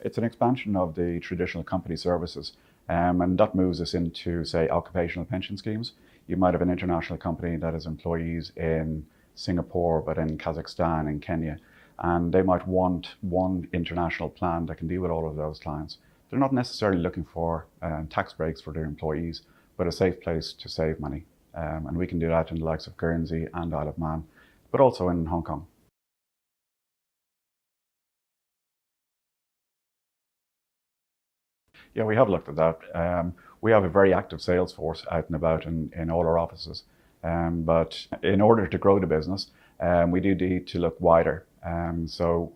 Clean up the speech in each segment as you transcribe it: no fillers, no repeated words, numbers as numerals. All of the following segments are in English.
It's an expansion of the traditional company services, and that moves us into, say, occupational pension schemes. You might have an international company that has employees in Singapore, but in Kazakhstan and Kenya, and they might want one international plan that can deal with all of those clients. They're not necessarily looking for tax breaks for their employees, but a safe place to save money. And we can do that in the likes of Guernsey and Isle of Man, but also in Hong Kong. Yeah, we have looked at that. We have a very active sales force out and about in all our offices. But in order to grow the business, we do need to look wider. So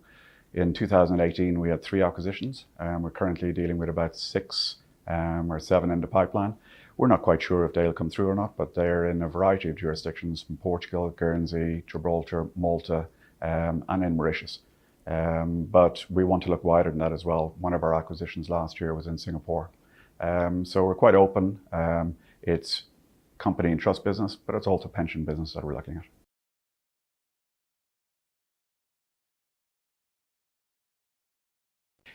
in 2018, we had 3 acquisitions. We're currently dealing with about 6 or 7 in the pipeline. We're not quite sure if they'll come through or not, but they're in a variety of jurisdictions from Portugal, Guernsey, Gibraltar, Malta, and in Mauritius. But we want to look wider than that as well. One of our acquisitions last year was in Singapore. So we're quite open. It's company and trust business, but it's also pension business that we're looking at.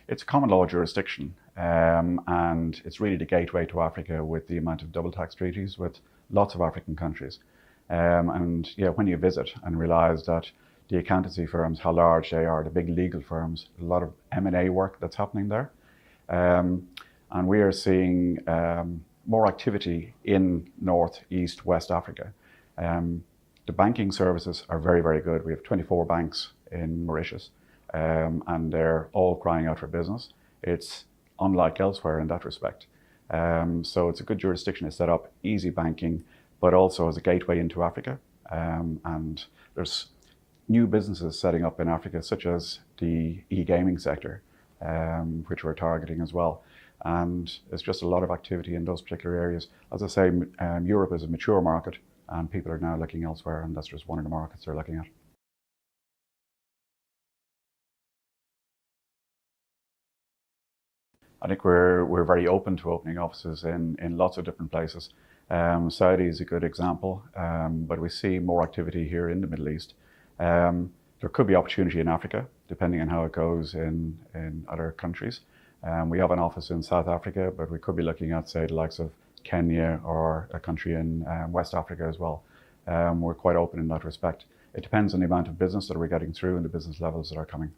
It's a common law jurisdiction, and it's really the gateway to Africa with the amount of double tax treaties with lots of African countries. And yeah, when you visit and realize that the accountancy firms, how large they are, the big legal firms, a lot of M&A work that's happening there. And we are seeing more activity in North, East, West Africa. The banking services are very, very good. We have 24 banks in Mauritius, and they're all crying out for business. It's unlike elsewhere in that respect. So it's a good jurisdiction to set up easy banking, but also as a gateway into Africa. And there's new businesses setting up in Africa, such as the e-gaming sector, which we're targeting as well. And it's just a lot of activity in those particular areas. As I say, Europe is a mature market, and people are now looking elsewhere, and that's just one of the markets they're looking at. I think we're very open to opening offices in lots of different places. Saudi is a good example, but we see more activity here in the Middle East. There could be opportunity in Africa, depending on how it goes in other countries. We have an office in South Africa, but we could be looking at, say, the likes of Kenya or a country in West Africa as well. We're quite open in that respect. It depends on the amount of business that we're getting through and the business levels that are coming.